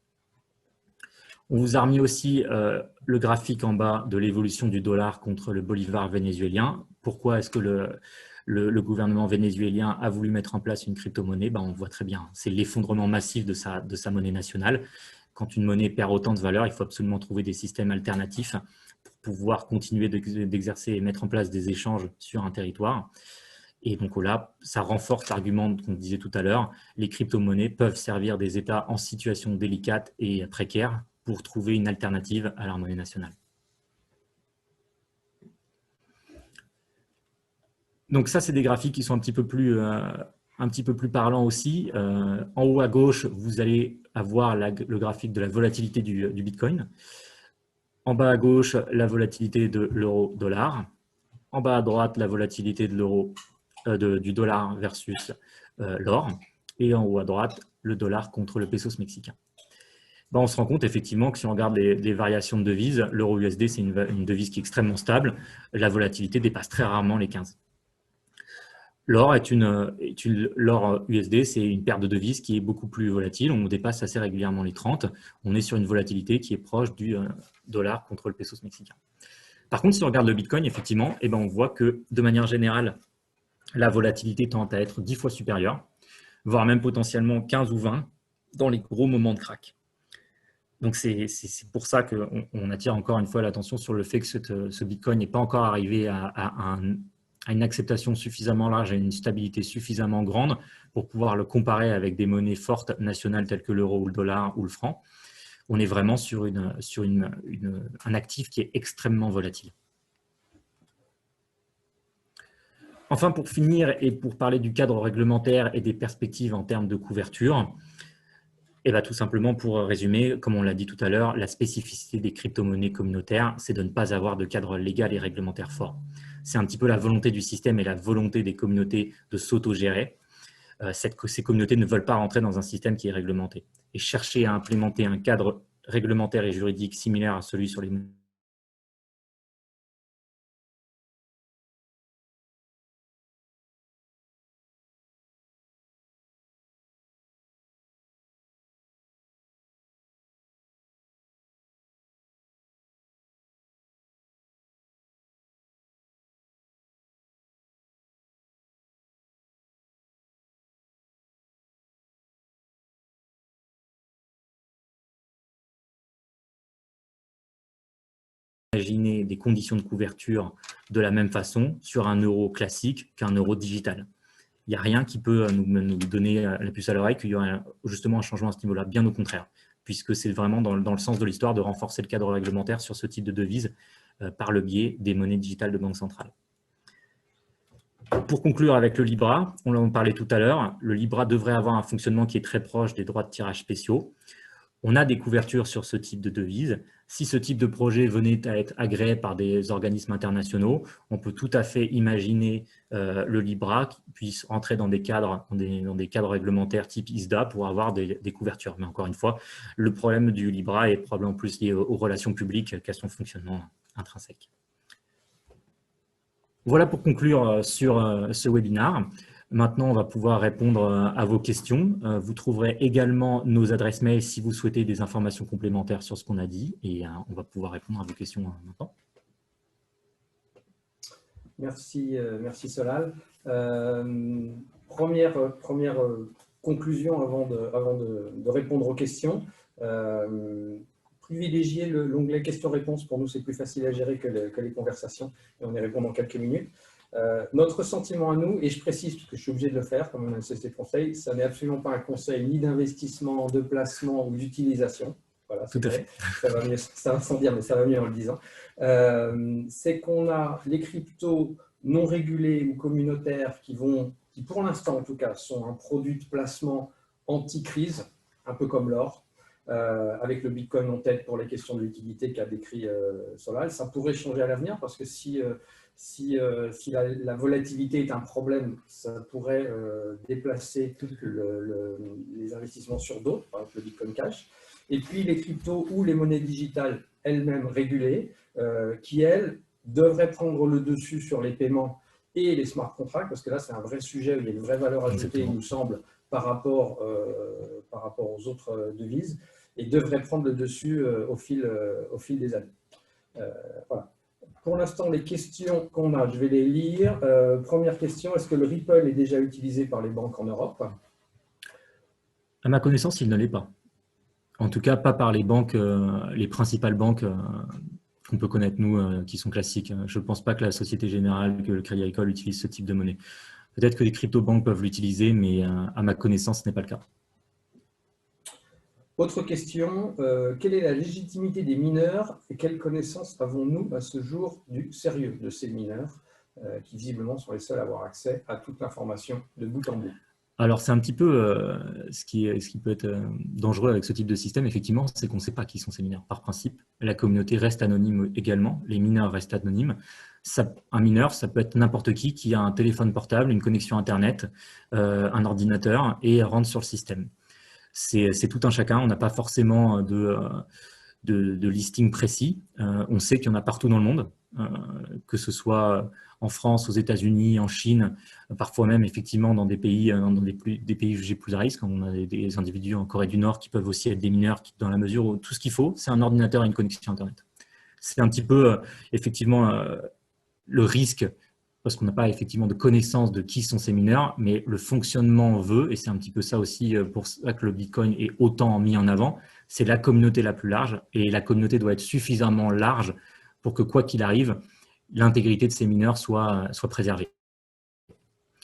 On vous a remis aussi le graphique en bas de l'évolution du dollar contre le bolivar vénézuélien. Pourquoi est-ce que le gouvernement vénézuélien a voulu mettre en place une crypto-monnaie? On voit très bien, c'est l'effondrement massif de sa monnaie nationale. Quand une monnaie perd autant de valeur, il faut absolument trouver des systèmes alternatifs pour pouvoir continuer d'exercer et mettre en place des échanges sur un territoire. Et donc là, ça renforce l'argument qu'on disait tout à l'heure, les crypto-monnaies peuvent servir des États en situation délicate et précaire pour trouver une alternative à leur monnaie nationale. Donc ça, c'est des graphiques qui sont un petit peu plus parlants aussi. En haut à gauche, vous allez avoir le graphique de la volatilité du Bitcoin. En bas à gauche, la volatilité de l'euro-dollar. En bas à droite, la volatilité de du dollar versus l'or. Et en haut à droite, le dollar contre le pesos mexicain. On se rend compte effectivement que si on regarde les variations de devises, l'euro USD, c'est une devise qui est extrêmement stable. La volatilité dépasse très rarement les 15. L'or USD, c'est une paire de devises qui est beaucoup plus volatile. On dépasse assez régulièrement les 30. On est sur une volatilité qui est proche du dollar contre le pesos mexicain. Par contre, si on regarde le Bitcoin, effectivement, on voit que de manière générale, la volatilité tend à être 10 fois supérieure, voire même potentiellement 15 ou 20 dans les gros moments de crack. Donc, c'est pour ça qu'on attire encore une fois l'attention sur le fait que ce Bitcoin n'est pas encore arrivé à une acceptation suffisamment large, à une stabilité suffisamment grande pour pouvoir le comparer avec des monnaies fortes nationales telles que l'euro ou le dollar ou le franc. On est vraiment sur un actif qui est extrêmement volatile. Enfin, pour finir et pour parler du cadre réglementaire et des perspectives en termes de couverture, tout simplement pour résumer, comme on l'a dit tout à l'heure, la spécificité des crypto-monnaies communautaires, c'est de ne pas avoir de cadre légal et réglementaire fort. C'est un petit peu la volonté du système et la volonté des communautés de s'auto-gérer. Ces communautés ne veulent pas rentrer dans un système qui est réglementé. Et chercher à implémenter un cadre réglementaire et juridique similaire à celui sur les imaginer des conditions de couverture de la même façon sur un euro classique qu'un euro digital. Il n'y a rien qui peut nous donner la puce à l'oreille qu'il y aurait justement un changement à ce niveau-là, bien au contraire, puisque c'est vraiment dans le sens de l'histoire de renforcer le cadre réglementaire sur ce type de devise par le biais des monnaies digitales de banque centrale. Pour conclure avec le Libra, on en parlait tout à l'heure, le Libra devrait avoir un fonctionnement qui est très proche des droits de tirage spéciaux. On a des couvertures sur ce type de devise. Si ce type de projet venait à être agréé par des organismes internationaux, on peut tout à fait imaginer le Libra qui puisse entrer dans des cadres réglementaires type ISDA pour avoir des couvertures. Mais encore une fois, le problème du Libra est probablement plus lié aux relations publiques qu'à son fonctionnement intrinsèque. Voilà pour conclure sur ce webinaire. Maintenant, on va pouvoir répondre à vos questions. Vous trouverez également nos adresses mail si vous souhaitez des informations complémentaires sur ce qu'on a dit. Et on va pouvoir répondre à vos questions maintenant. Merci, merci Solal. Première conclusion avant de répondre aux questions. Privilégier l'onglet questions-réponses. Pour nous, c'est plus facile à gérer que les conversations. Et on y répond dans quelques minutes. Notre sentiment à nous, et je précise parce que je suis obligé de le faire comme un société de conseil, ça n'est absolument pas un conseil ni d'investissement, de placement ou d'utilisation. Voilà, tout à fait. Ça va mieux, ça va sans dire, mais ça va mieux en le disant. C'est qu'on a les cryptos non régulés ou communautaires qui pour l'instant en tout cas, sont un produit de placement anti-crise, un peu comme l'or, avec le Bitcoin en tête pour les questions de liquidité qu'a décrit Solal. Ça pourrait changer à l'avenir parce que si la volatilité est un problème, ça pourrait déplacer les investissements sur d'autres, par exemple le Bitcoin Cash. Et puis les cryptos ou les monnaies digitales elles-mêmes régulées, qui elles devraient prendre le dessus sur les paiements et les smart contracts, parce que là c'est un vrai sujet où il y a une vraie valeur ajoutée, il nous semble, par rapport aux autres devises, et devraient prendre le dessus au fil des années. Voilà. Pour l'instant, les questions qu'on a, je vais les lire. Première question, est-ce que le Ripple est déjà utilisé par les banques en Europe? À ma connaissance, il ne l'est pas. En tout cas, pas par les banques, les principales banques qu'on peut connaître, nous, qui sont classiques. Je ne pense pas que la Société Générale, que le Crédit Agricole utilise ce type de monnaie. Peut-être que les crypto-banques peuvent l'utiliser, mais à ma connaissance, ce n'est pas le cas. Autre question, quelle est la légitimité des mineurs et quelle connaissance avons-nous à ce jour du sérieux de ces mineurs qui visiblement sont les seuls à avoir accès à toute l'information de bout en bout? Alors, c'est un petit peu ce qui peut être dangereux avec ce type de système, effectivement, c'est qu'on ne sait pas qui sont ces mineurs. Par principe, la communauté reste anonyme également, les mineurs restent anonymes. Un mineur, ça peut être n'importe qui a un téléphone portable, une connexion Internet, un ordinateur et rentre sur le système. C'est tout un chacun, on n'a pas forcément de listing précis. On sait qu'il y en a partout dans le monde, que ce soit en France, aux États-Unis, en Chine, parfois même effectivement dans des pays jugés plus à risque. On a des individus en Corée du Nord qui peuvent aussi être des mineurs dans la mesure où tout ce qu'il faut, c'est un ordinateur et une connexion Internet. C'est un petit peu effectivement le risque, parce qu'on n'a pas effectivement de connaissance de qui sont ces mineurs, mais le fonctionnement veut, et c'est un petit peu ça aussi pour ça que le Bitcoin est autant mis en avant, c'est la communauté la plus large, et la communauté doit être suffisamment large pour que, quoi qu'il arrive, l'intégrité de ces mineurs soit préservée.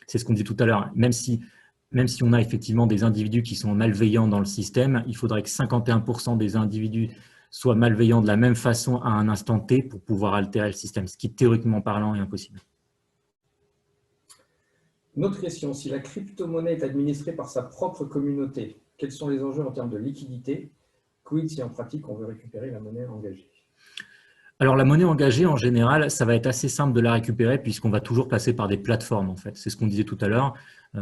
C'est ce qu'on dit tout à l'heure. Même si on a effectivement des individus qui sont malveillants dans le système, il faudrait que 51% des individus soient malveillants de la même façon à un instant T pour pouvoir altérer le système, ce qui, théoriquement parlant, est impossible. Une autre question, si la crypto-monnaie est administrée par sa propre communauté, quels sont les enjeux en termes de liquidité? Quid si en pratique on veut récupérer la monnaie engagée? Alors, la monnaie engagée, en général, ça va être assez simple de la récupérer puisqu'on va toujours passer par des plateformes, en fait. C'est ce qu'on disait tout à l'heure.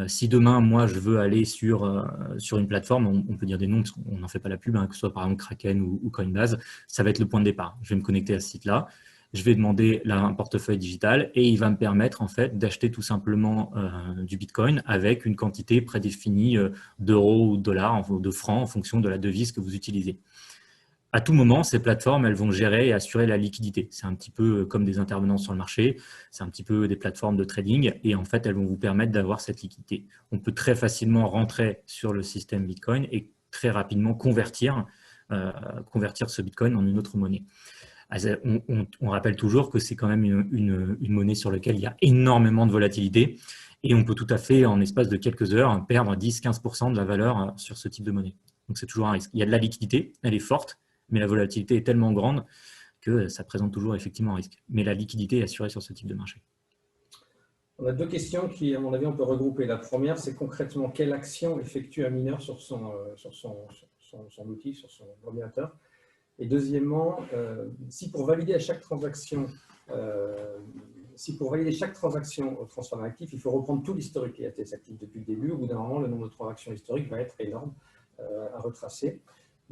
Si demain, moi, je veux aller sur une plateforme, on peut dire des noms parce qu'on n'en fait pas la pub, hein, que ce soit par exemple Kraken ou Coinbase, ça va être le point de départ. Je vais me connecter à ce site-là, je vais demander un portefeuille digital et il va me permettre en fait d'acheter tout simplement du Bitcoin avec une quantité prédéfinie d'euros ou de dollars, de francs en fonction de la devise que vous utilisez. À tout moment, ces plateformes, elles vont gérer et assurer la liquidité. C'est un petit peu comme des intervenants sur le marché, c'est un petit peu des plateformes de trading et en fait, elles vont vous permettre d'avoir cette liquidité. On peut très facilement rentrer sur le système Bitcoin et très rapidement convertir ce Bitcoin en une autre monnaie. On rappelle toujours que c'est quand même une monnaie sur laquelle il y a énormément de volatilité et on peut tout à fait, en espace de quelques heures, perdre 10-15% de la valeur sur ce type de monnaie. Donc, c'est toujours un risque. Il y a de la liquidité, elle est forte, mais la volatilité est tellement grande que ça présente toujours effectivement un risque. Mais la liquidité est assurée sur ce type de marché. On a deux questions qui, à mon avis, on peut regrouper. La première, c'est concrètement quelle action effectue un mineur sur son outil, sur son ordinateur. Et deuxièmement, si pour valider chaque transaction au transfert d'un actif, il faut reprendre tout l'historique qui a été actif depuis le début, au bout d'un moment, le nombre de transactions historiques va être énorme à retracer.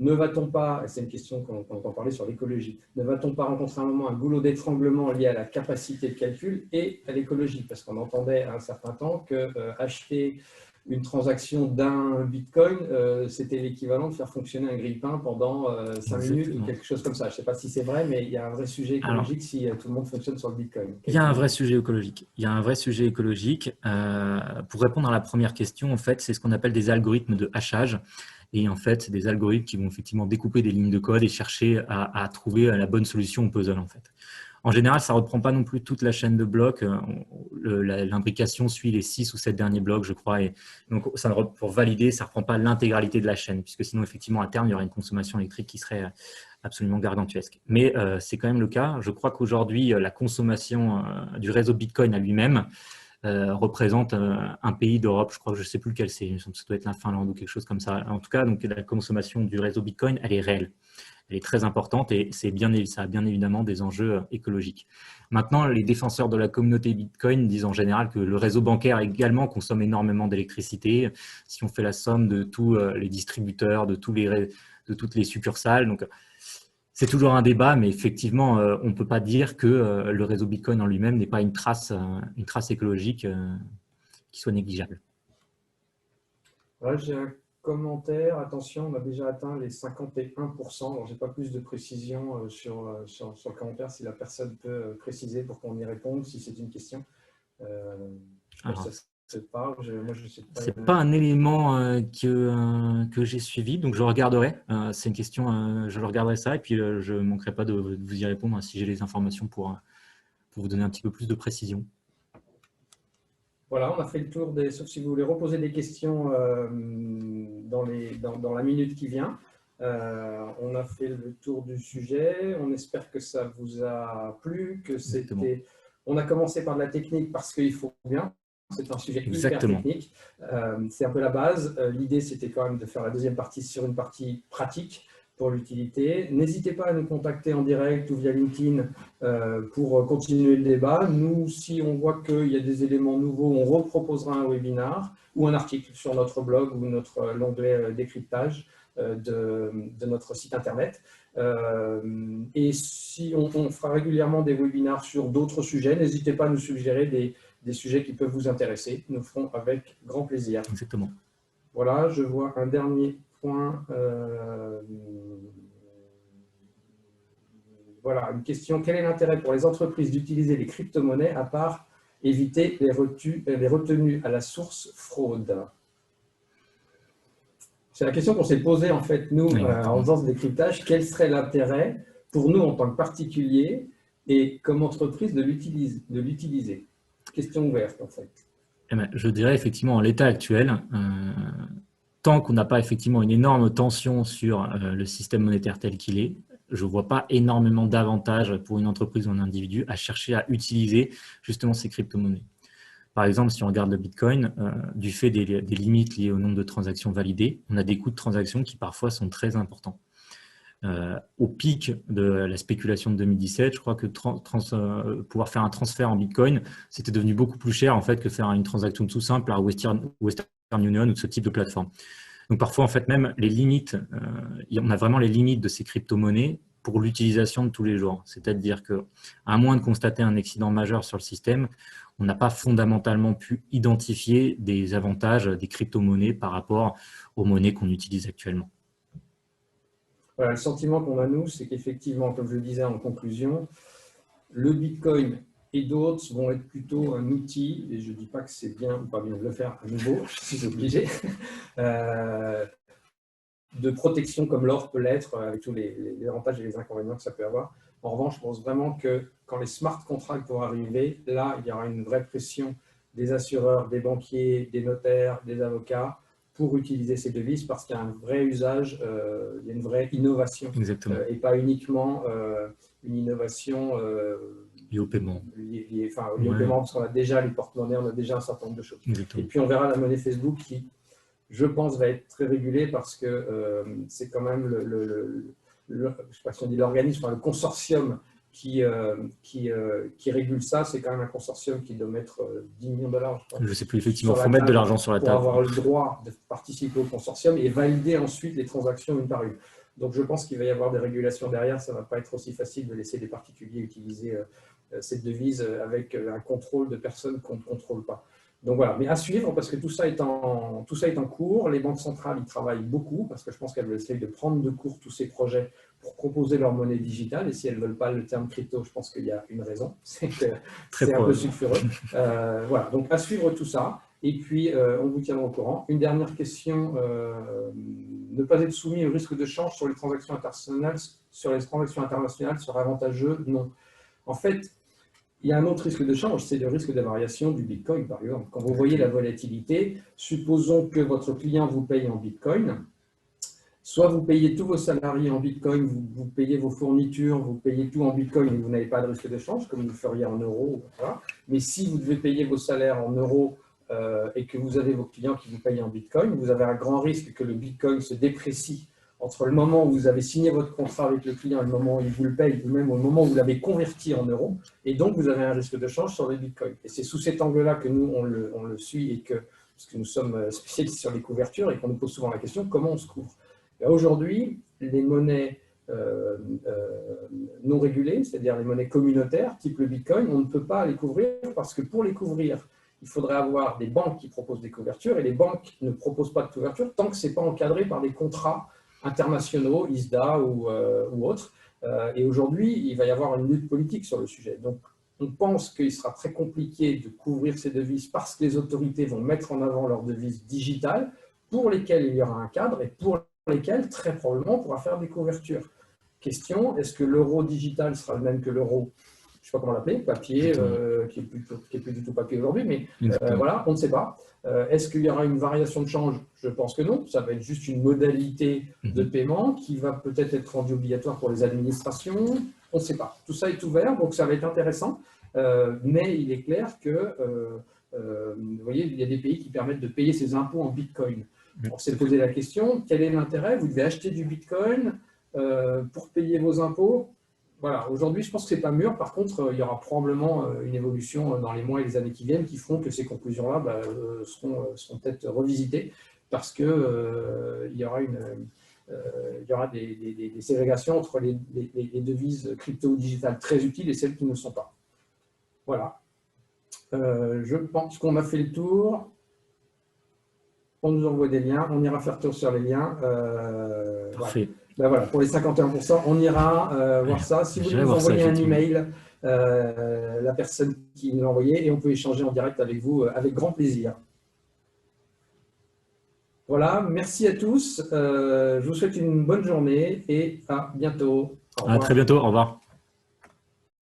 Ne va-t-on pas, et c'est une question qu'on entend parler sur l'écologie, ne va-t-on pas rencontrer à un moment un goulot d'étranglement lié à la capacité de calcul et à l'écologie? Parce qu'on entendait à un certain temps que acheter une transaction d'un bitcoin, c'était l'équivalent de faire fonctionner un grille-pain pendant 5 minutes ou quelque chose comme ça. Je ne sais pas si c'est vrai, mais il y a un vrai sujet écologique si tout le monde fonctionne sur le bitcoin. Il y a un vrai sujet écologique. Il y a un vrai sujet écologique. Pour répondre à la première question, en fait, c'est ce qu'on appelle des algorithmes de hachage. Et en fait, c'est des algorithmes qui vont effectivement découper des lignes de code et chercher à trouver la bonne solution au puzzle, en fait. En général, ça ne reprend pas non plus toute la chaîne de blocs. L'imbrication suit les 6 ou 7 derniers blocs, je crois. Et donc, pour valider, ça ne reprend pas l'intégralité de la chaîne, puisque sinon, effectivement, à terme, il y aurait une consommation électrique qui serait absolument gargantuesque. Mais c'est quand même le cas. Je crois qu'aujourd'hui, la consommation du réseau Bitcoin à lui-même représente un pays d'Europe, je crois que je ne sais plus lequel c'est, ça doit être la Finlande ou quelque chose comme ça. En tout cas, donc, la consommation du réseau Bitcoin, elle est réelle. Elle est très importante et ça a bien évidemment des enjeux écologiques. Maintenant, les défenseurs de la communauté Bitcoin disent en général que le réseau bancaire également consomme énormément d'électricité. Si on fait la somme de tous les distributeurs, de toutes les succursales, donc c'est toujours un débat, mais effectivement, on ne peut pas dire que le réseau Bitcoin en lui-même n'est pas une trace écologique qui soit négligeable. Ouais, j'ai un commentaire. Attention, on a déjà atteint les 51%. Alors, je n'ai pas plus de précision sur le commentaire. Si la personne peut préciser pour qu'on y réponde, si c'est une question. Ce n'est pas un élément que j'ai suivi, donc je regarderai. C'est une question, je regarderai ça et puis je ne manquerai pas de vous y répondre si j'ai les informations pour vous donner un petit peu plus de précision. Voilà, on a fait le tour sauf si vous voulez reposer des questions dans la minute qui vient. On a fait le tour du sujet. On espère que ça vous a plu, que c'était. On a commencé par de la technique parce qu'il faut bien. C'est un sujet hyper technique. C'est un peu la base. L'idée, c'était quand même de faire la deuxième partie sur une partie pratique pour l'utilité. N'hésitez pas à nous contacter en direct ou via LinkedIn pour continuer le débat. Nous, si on voit qu'il y a des éléments nouveaux, on reproposera un webinar ou un article sur notre blog ou l'onglet décryptage de notre site internet. Et si on fera régulièrement des webinars sur d'autres sujets, n'hésitez pas à nous suggérer des sujets qui peuvent vous intéresser. Nous le ferons avec grand plaisir. Exactement. Voilà, je vois un dernier point. Voilà, une question. Quel est l'intérêt pour les entreprises d'utiliser les crypto-monnaies à part éviter les retenues à la source fraude? C'est la question qu'on s'est posée en fait, nous, en faisant ce décryptage. Quel serait l'intérêt pour nous en tant que particuliers et comme entreprise de l'utiliser? Question ouverte en fait. Je dirais effectivement en l'état actuel, tant qu'on n'a pas effectivement une énorme tension sur le système monétaire tel qu'il est, je ne vois pas énormément d'avantages pour une entreprise ou un individu à chercher à utiliser justement ces crypto-monnaies. Par exemple, si on regarde le Bitcoin, du fait des limites liées au nombre de transactions validées, on a des coûts de transaction qui parfois sont très importants. Au pic de la spéculation de 2017, je crois que pouvoir faire un transfert en Bitcoin, c'était devenu beaucoup plus cher en fait que faire une transaction tout simple à Western Union ou de ce type de plateforme. Donc parfois, en fait, même les limites, on a vraiment les limites de ces crypto-monnaies pour l'utilisation de tous les jours. C'est-à-dire qu'à moins de constater un accident majeur sur le système, on n'a pas fondamentalement pu identifier des avantages des crypto-monnaies par rapport aux monnaies qu'on utilise actuellement. Voilà, le sentiment qu'on a, nous, c'est qu'effectivement, comme je le disais en conclusion, le Bitcoin et d'autres vont être plutôt un outil, et je ne dis pas que c'est bien ou pas bien de le faire à nouveau, je suis obligé, de protection comme l'or peut l'être, avec tous les avantages et les inconvénients que ça peut avoir. En revanche, je pense vraiment que quand les smart contracts vont arriver, là, il y aura une vraie pression des assureurs, des banquiers, des notaires, des avocats pour utiliser ces devises parce qu'il y a un vrai usage, il y a une vraie innovation. Exactement. Et pas uniquement une innovation liée au paiement. Liée au paiement, parce qu'on a déjà les porte-monnaies, on a déjà un certain nombre de choses. Exactement. Et puis on verra la monnaie Facebook qui, je pense, va être très régulée parce que c'est quand même je ne sais pas si on dit l'organisme, le consortium qui régule ça, c'est quand même un consortium qui doit mettre 10 millions de dollars. Je ne sais plus, effectivement, il faut mettre de l'argent sur la table. Pour avoir le droit de participer au consortium et valider ensuite les transactions une par une. Donc je pense qu'il va y avoir des régulations derrière, ça ne va pas être aussi facile de laisser des particuliers utiliser cette devise avec un contrôle de personnes qu'on ne contrôle pas. Donc voilà, mais à suivre parce que tout ça est en cours. Les banques centrales y travaillent beaucoup parce que je pense qu'elles essayent de prendre de court tous ces projets pour proposer leur monnaie digitale. Et si elles ne veulent pas le terme crypto, je pense qu'il y a une raison, c'est que c'est un peu sulfureux. Voilà, donc à suivre tout ça. Et puis, on vous tiendra au courant. Une dernière question, ne pas être soumis au risque de change sur les transactions internationales serait avantageux? Non. En fait, il y a un autre risque de change, c'est le risque de variation du Bitcoin, par exemple. Quand vous voyez la volatilité, supposons que votre client vous paye en Bitcoin, soit vous payez tous vos salariés en Bitcoin, vous payez vos fournitures, vous payez tout en Bitcoin et vous n'avez pas de risque de change, comme vous le feriez en euros. Voilà. Mais si vous devez payer vos salaires en euros et que vous avez vos clients qui vous payent en Bitcoin, vous avez un grand risque que le Bitcoin se déprécie entre le moment où vous avez signé votre contrat avec le client et le moment où il vous le paye, ou même au moment où vous l'avez converti en euros, et donc vous avez un risque de change sur le Bitcoin. Et c'est sous cet angle-là que nous, on le suit, et parce que nous sommes spécialistes sur les couvertures et qu'on nous pose souvent la question, comment on se couvre? Aujourd'hui, les monnaies non régulées, c'est-à-dire les monnaies communautaires, type le Bitcoin, on ne peut pas les couvrir parce que pour les couvrir, il faudrait avoir des banques qui proposent des couvertures et les banques ne proposent pas de couverture tant que ce n'est pas encadré par des contrats internationaux, ISDA ou autres. Et aujourd'hui, il va y avoir une lutte politique sur le sujet. Donc, on pense qu'il sera très compliqué de couvrir ces devises parce que les autorités vont mettre en avant leurs devises digitales pour lesquelles il y aura un cadre et pour lesquelles, très probablement, on pourra faire des couvertures. Question, est-ce que l'euro digital sera le même que l'euro, je ne sais pas comment l'appeler, papier, qui est plus du tout papier aujourd'hui, mais voilà, on ne sait pas. Est-ce qu'il y aura une variation de change? Je pense que non. Ça va être juste une modalité de paiement qui va peut-être être rendue obligatoire pour les administrations. On ne sait pas. Tout ça est ouvert, donc ça va être intéressant. Mais il est clair que, vous voyez, il y a des pays qui permettent de payer ses impôts en Bitcoin. On s'est posé la question, quel est l'intérêt? Vous devez acheter du Bitcoin pour payer vos impôts. Voilà, aujourd'hui, je pense que ce n'est pas mûr. Par contre, il y aura probablement une évolution dans les mois et les années qui viennent qui feront que ces conclusions-là seront peut-être revisitées parce qu'il y aura des ségrégations entre les devises crypto ou digitales très utiles et celles qui ne le sont pas. Voilà. Je pense qu'on a fait le tour. On nous envoie des liens. On ira faire tour sur les liens. Parfait. Voilà. Ben voilà, pour les 51%, on ira voir ça. Si vous voulez nous envoyer un email, la personne qui nous l'a envoyé, et on peut échanger en direct avec vous avec grand plaisir. Voilà, merci à tous. Je vous souhaite une bonne journée et à bientôt. À très bientôt. Au revoir.